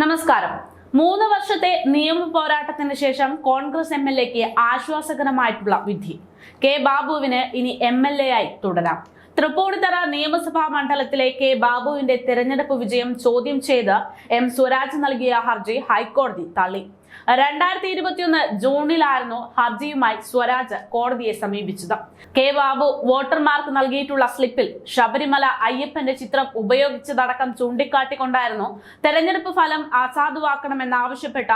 നമസ്കാരം. 3 വർഷത്തെ നിയമ പോരാട്ടത്തിന് ശേഷം കോൺഗ്രസ് എംഎൽഎക്ക് ആശ്വാസകരമായിട്ടുള്ള വിധി. കെ ബാബുവിന് ഇനി എംഎൽഎ ആയി തുടരാം. തൃപ്പൂണിത്തറ നിയമസഭാ മണ്ഡലത്തിലെ കെ ബാബുവിന്റെ തെരഞ്ഞെടുപ്പ് വിജയം ചോദ്യം ചെയ്ത് എം സ്വരാജ് നൽകിയ ഹർജി ഹൈക്കോടതി തള്ളി. 2021 ജൂണിലായിരുന്നു ഹർജിയുമായി സ്വരാജ് കോടതിയെ സമീപിച്ചത്. കെ ബാബു വോട്ടർമാർക്ക് നൽകിയിട്ടുള്ള സ്ലിപ്പിൽ ശബരിമല അയ്യപ്പന്റെ ചിത്രം ഉപയോഗിച്ചതടക്കം ചൂണ്ടിക്കാട്ടിക്കൊണ്ടായിരുന്നു തെരഞ്ഞെടുപ്പ് ഫലം അസാധുവാക്കണമെന്നാവശ്യപ്പെട്ട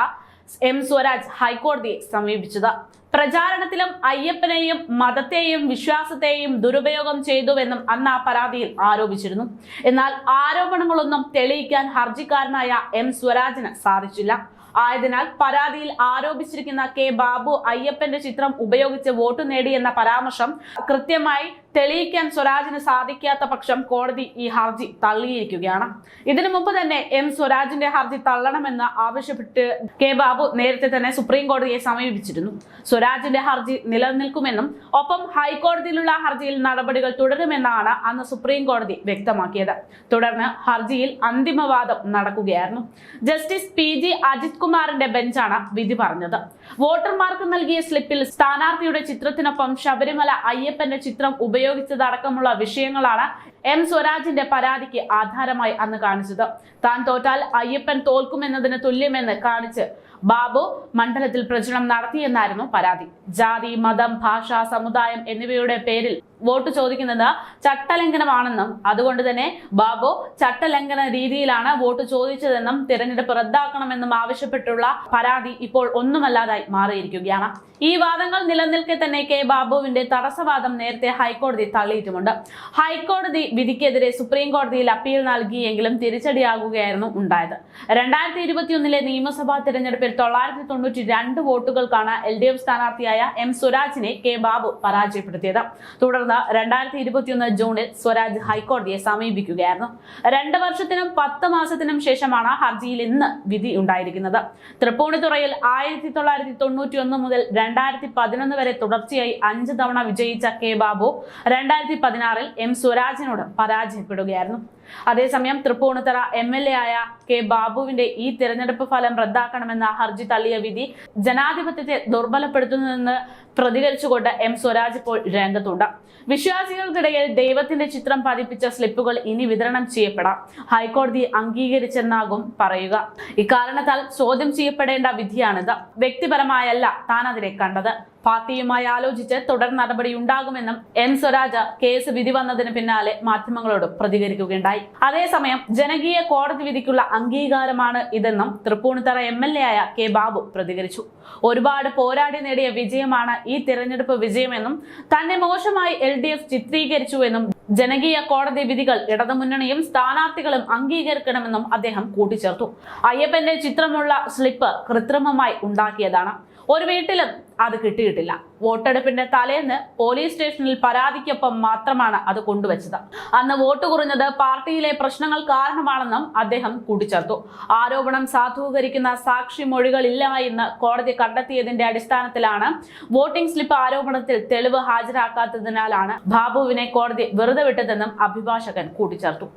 എം സ്വരാജ് ഹൈക്കോടതിയെ സമീപിച്ചത്. പ്രചാരണത്തിലും അയ്യപ്പനെയും മതത്തെയും വിശ്വാസത്തെയും ദുരുപയോഗം ചെയ്തുവെന്നും അന്ന് ആ പരാതിയിൽ ആരോപിച്ചിരുന്നു. എന്നാൽ ആരോപണങ്ങളൊന്നും തെളിയിക്കാൻ ഹർജിക്കാരനായ എം സ്വരാജിന് സാധിച്ചില്ല. ആയതിനാൽ പരാതിയിൽ ആരോപിച്ചിരിക്കുന്ന കെ ബാബു അയ്യപ്പന്റെ ചിത്രം ഉപയോഗിച്ച് വോട്ട് നേടിയെന്ന പരാമർശം കൃത്യമായി തെളിയിക്കാൻ സ്വരാജിന് സാധിക്കാത്ത പക്ഷം കോടതി ഈ ഹർജി തള്ളിയിരിക്കുകയാണ്. ഇതിനു മുമ്പ് തന്നെ എം സ്വരാജിന്റെ ഹർജി തള്ളണമെന്ന് ആവശ്യപ്പെട്ട് കെ ബാബു നേരത്തെ തന്നെ സുപ്രീം കോടതിയെ സമീപിച്ചിരുന്നു. സ്വരാജിന്റെ ഹർജി നിലനിൽക്കുമെന്നും ഒപ്പം ഹൈക്കോടതിയിലുള്ള ഹർജിയിൽ നടപടികൾ തുടരുമെന്നാണ് അന്ന് സുപ്രീം കോടതി വ്യക്തമാക്കിയത്. തുടർന്ന് ഹർജിയിൽ അന്തിമവാദം നടക്കുകയായിരുന്നു. ജസ്റ്റിസ് PG അജിത് കുമാറിന്റെ ബെഞ്ചാണ് വിധി പറഞ്ഞത്. വോട്ടർമാർക്ക് നൽകിയ സ്ലിപ്പിൽ സ്ഥാനാർത്ഥിയുടെ ചിത്രത്തിനൊപ്പം ശബരിമല അയ്യപ്പന്റെ ചിത്രം ഉപയോഗിച്ചതടക്കമുള്ള വിഷയങ്ങളാണ് എം സ്വരാജിന്റെ പരാതിക്ക് ആധാരമായി അന്ന് കാണിച്ചത്. താൻ തോറ്റാൽ അയ്യപ്പൻ തോൽക്കുമെന്നതിന് തുല്യമെന്ന് കാണിച്ച് ബാബു മണ്ഡലത്തിൽ പ്രചരണം നടത്തിയെന്നായിരുന്നു പരാതി. ജാതി, മതം, ഭാഷ, സമുദായം എന്നിവയുടെ പേരിൽ വോട്ട് ചോദിക്കുന്നത് ചട്ടലംഘനമാണെന്നും അതുകൊണ്ട് തന്നെ ബാബു ചട്ടലംഘന രീതിയിലാണ് വോട്ട് ചോദിച്ചതെന്നും തിരഞ്ഞെടുപ്പ് റദ്ദാക്കണമെന്നും ആവശ്യപ്പെട്ടുള്ള പരാതി ഇപ്പോൾ ഒന്നുമല്ലാതായി മാറിയിരിക്കുകയാണ്. ഈ വാദങ്ങൾ നിലനിൽക്കെ തന്നെ കെ ബാബുവിന്റെ തടസ്സവാദം നേരത്തെ ഹൈക്കോടതി തള്ളിയിട്ടുമുണ്ട്. ഹൈക്കോടതി വിധിക്കെതിരെ സുപ്രീം കോടതിയിൽ അപ്പീൽ നൽകിയെങ്കിലും തിരിച്ചടിയാകുകയായിരുന്നു ഉണ്ടായത്. 2021 നിയമസഭാ തിരഞ്ഞെടുപ്പിൽ 992 വോട്ടുകൾക്കാണ് LDF സ്ഥാനാർത്ഥിയായ എം സ്വരാജിനെ കെ ബാബു പരാജയപ്പെടുത്തിയത്. തുടർന്ന് 2021 ജൂണിൽ സ്വരാജ് ഹൈക്കോടതിയെ സമീപിക്കുകയായിരുന്നു. 2 വർഷത്തിനും 10 മാസത്തിനും ശേഷമാണ് ഹർജിയിൽ ഇന്ന് വിധി ഉണ്ടായിരിക്കുന്നത്. തൃപ്പൂണിത്തുറയിൽ 1991 മുതൽ 2011 വരെ തുടർച്ചയായി 5 തവണ വിജയിച്ച കെ ബാബു 2016 എം സ്വരാജിനോട് പരാജയപ്പെടുകയായിരുന്നു. അതേസമയം തൃപ്പൂണിത്തറ MLA ആയ കെ ബാബുവിന്റെ ഈ തിരഞ്ഞെടുപ്പ് ഫലം റദ്ദാക്കണമെന്ന ഹർജി തള്ളിയ വിധി ജനാധിപത്യത്തെ ദുർബലപ്പെടുത്തുന്നതെന്ന് പ്രതികരിച്ചുകൊണ്ട് എം സ്വരാജ് ഇപ്പോൾ രംഗത്തുണ്ട്. വിശ്വാസികൾക്കിടയിൽ ദൈവത്തിന്റെ ചിത്രം പതിപ്പിച്ച സ്ലിപ്പുകൾ ഇനി വിതരണം ചെയ്യപ്പെടാം. ഹൈക്കോടതി അംഗീകരിച്ചെന്നാകും പറയുക. ഇക്കാരണത്താൽ ചോദ്യം ചെയ്യപ്പെടേണ്ട വിധിയാണിത്. വ്യക്തിപരമായല്ല താൻ അതിനെ കണ്ടത്. പാർട്ടിയുമായി ആലോചിച്ച് തുടർ നടപടി ഉണ്ടാകുമെന്നും എം സ്വരാജ് കേസ് വിധി വന്നതിന് പിന്നാലെ മാധ്യമങ്ങളോട് പ്രതികരിക്കുകയുണ്ടായി. അതേസമയം ജനകീയ കോടതി വിധിക്കുള്ള അംഗീകാരമാണ് ഇതെന്നും തൃപ്പൂണിത്തറ MLA ആയ കെ ബാബു പ്രതികരിച്ചു. ഒരുപാട് പോരാടി നേടിയ വിജയമാണ് ഈ തിരഞ്ഞെടുപ്പ് വിജയമെന്നും തന്നെ മോശമായി LDF ചിത്രീകരിച്ചുവെന്നും ജനകീയ കോടതി വിധികൾ ഇടതുമുന്നണിയും സ്ഥാനാർത്ഥികളും അംഗീകരിക്കണമെന്നും അദ്ദേഹം കൂട്ടിച്ചേർത്തു. അയ്യപ്പന്റെ ചിത്രമുള്ള സ്ലിപ്പ് കൃത്രിമമായി ഉണ്ടാക്കിയതാണ്. ഒരു വീട്ടിലും അത് കിട്ടിയിട്ടില്ല. വോട്ടെടുപ്പിന്റെ തലേന്ന് പോലീസ് സ്റ്റേഷനിൽ പരാതിക്കൊപ്പം മാത്രമാണ് അത് കൊണ്ടുവച്ചത്. അന്ന് വോട്ട് കുറഞ്ഞത് പാർട്ടിയിലെ പ്രശ്നങ്ങൾ കാരണമാണെന്നും അദ്ദേഹം കൂട്ടിച്ചേർത്തു. ആരോപണം സാധൂകരിക്കുന്ന സാക്ഷി മൊഴികളില്ല എന്ന് കോടതി കണ്ടെത്തിയതിന്റെ അടിസ്ഥാനത്തിലാണ് വോട്ടിംഗ് സ്ലിപ്പ് ആരോപണത്തിൽ തെളിവ് ഹാജരാക്കാത്തതിനാലാണ് ബാബുവിനെ കോടതി വെറുതെ വിട്ടതെന്നും അഭിഭാഷകൻ കൂട്ടിച്ചേർത്തു.